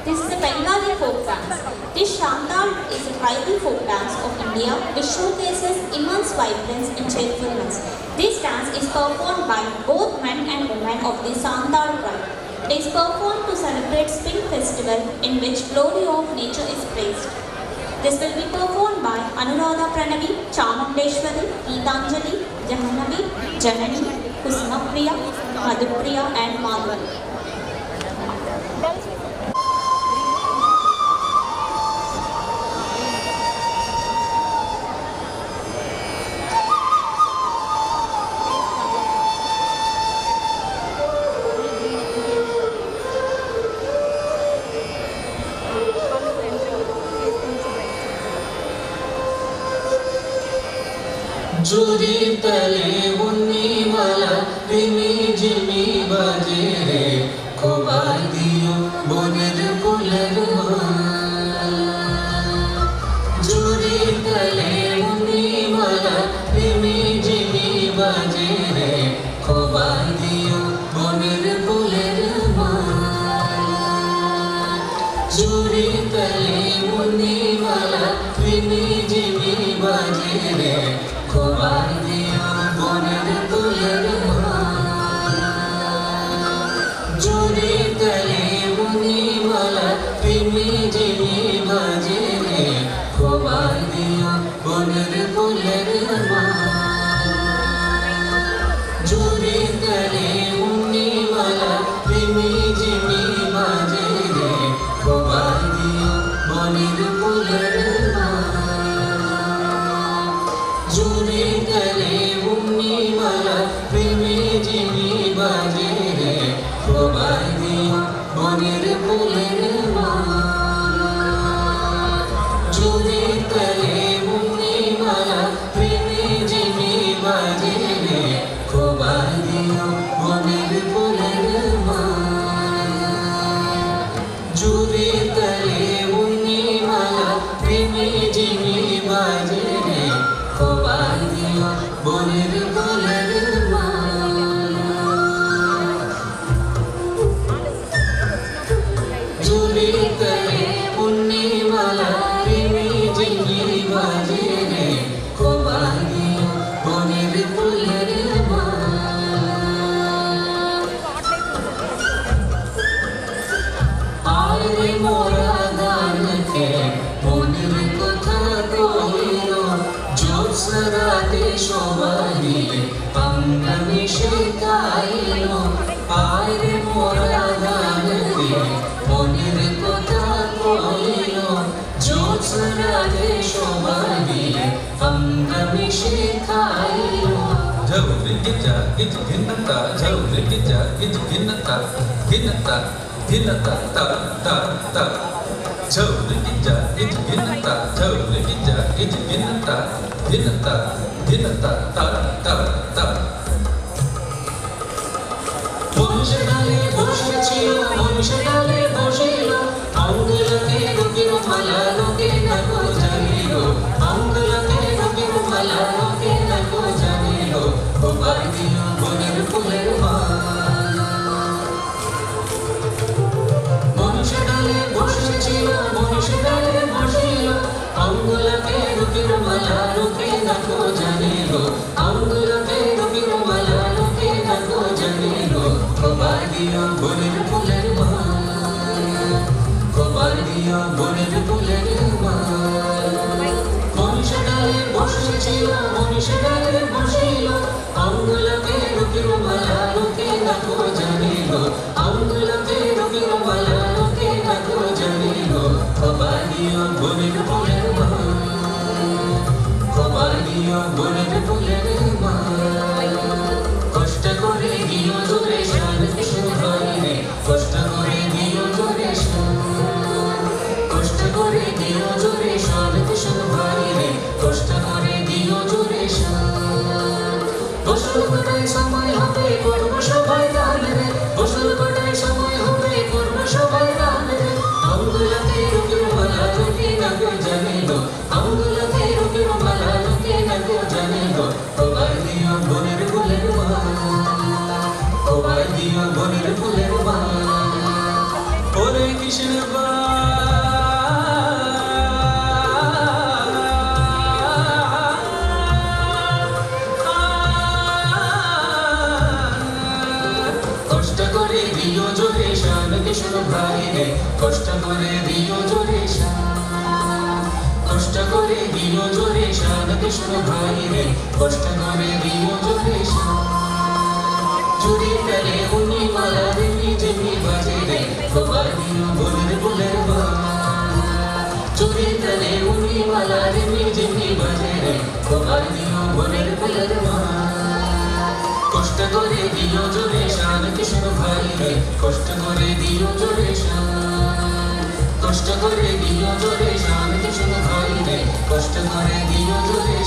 This is a Bengali folk dance. This Shantal is a tribal folk dance of India which showcases immense vibrance and cheerfulness. This dance is performed by both men and women of the Santal tribe. It is performed to celebrate Spring Festival in which glory of nature is praised. This will be performed by Anuradha Pranavi, Chamundeshwari, Geetanjali, Jahanavi, Janani, Kusmapriya, Madhupriya and Madhuri. जुरी तले मुन्नी माला Rimi Jimmy बाजे रे खोबार दियो बोनेर puller जुरी तले मुन्नी माला Rimi Jimmy बाजे रे खोबार दियो बोनेर पुलर जुरी तले मुन्नी माला रिमी जिमी बाजे रे खोबार दियो बोनेर पुलर जुरी तले मुन्नी माला रिमी जिमी बाजे रे खोबार दियो बोनेर पुलर जुरी तले मुन्नी माला रिमी जिमी बाजे रे खोबार दियो बोनेर पुलर जुरी तले मुन्नी माला रिमी जिमी बाजे रे खोबार दियो बोनेर पुलर जुरी तले मुन्नी माला रिमी जिमी बाजे रे खोबार दियो बोनेर पुलर जुरी तले मुन्नी माला रिमी जिमी बाजे रे खोबार दियो बोनेर पुलर जुरी तले मुन्नी माला रिमी जिमी बाजे रे खोबार दियो बोनेर पुलर आरे मोरा गान के मोनेर कथा कइलो जोत्सराते शोभानिले अंगमिशे गाइलो आरे मोरा गान के मोनेर कथा कइलो जोत्सराते शोभानिले अंगमिशे गाइलो जौरे गिजा गिज गिनता जौरे गिजा गिज गिनता गिनता गिनता ता ता ता जौरे गिजा गिज गिनता जौरे गिजा गिज गिनता गिनता गिनता ता ता ता মনুষ্য ডালে বসেছিল মনুষ্য ডালে বসিল অঙ্গলকে রুকির মালা লোকে নাকো জানিল অঙ্গলকে রুকির মালা লোকে নাকো জানিল খোবার দিও বনের ফুলের মালা মনুষ্য ডালে বসেছিল মনুষ্য ডালে বসিল অঙ্গলকে রুকির মালা লোকে নাকো জানিল অঙ্গলকে রুকির মালা লোকে নাকো জানিল খোবার দিও বনের ফুলের মালা খোবার দিও বনের ফুলের মালা মনুষ্য ডালে বসেছিল মনুষ্য ডালে বসিল অঙ্গলকে রুকির মালা লোকে নাকো জানিল অঙ্গলকে রুকির মালা লোকে নাকো জানিল খোবার দিও বনের ফুলের মালা খোবার দিও বনের ফুলের মালা কষ্ট করে দিও জোরে শান্তি সুভাইরে কষ্ট করে দিও জোরে কষ্ট করে দিও জোরে শান্তি সুভাইরে কষ্ট করে দিও জোরে ফসল কাটাই সময় হবে করব সবাই গান রে ফসল কাটাই সময় হবে করব সবাই গান রে অঙ্গলকে রুকির মালা লোকে নাকো জানিল অঙ্গলকে রুকির মালা লোকে নাকো জানিল খোবার দিও বনের ফুলের মালা খোবার দিও বনের ফুলের মালা ওরে কৃষ্ণ শানকে শোনো ভাই রে কষ্ট করে দিও জোরে কষ্ট করে দিও জোরে শানকে শোনো ভাই রে কষ্ট করে দিও জোরে চুরি তালে উনি মালা দেবী যেমনি বাজে রে খোবার দিও বোনের বুলের চুরি তালে উনি মালা দেবী যেমনি বাজে রে খোবার দিও বোনের বুলের কষ্ট করে দিও জোরে শানকে শোনো ভাই রে কষ্ট করে দিও জোরে কষ্ট করে দিও জোরে শানকে শোনো ভাই রে কষ্ট করে দিও জোরে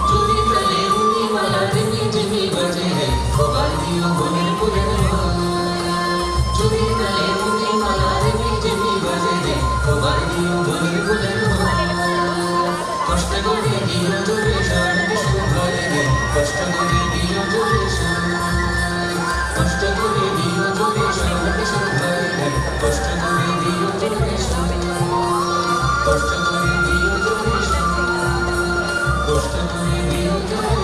চুরি তালে উনি মালা দেবী যেমনি বাজে রে খোবার দিও বোনের বুলের চুরি তালে উনি মালা দেবী যেমনি বাজে রে খোবার দিও বোনের বুলের কষ্ট করে দিও জোরে শানকে শোনো ভাই রে কষ্ট করে দিও জোরে কষ্ট করে দিও জোরে শানকে শোনো ভাই রে কষ্ট করে দিও জোরে কষ্ট করে দিও জোরে কষ্ট করে দিও জোরে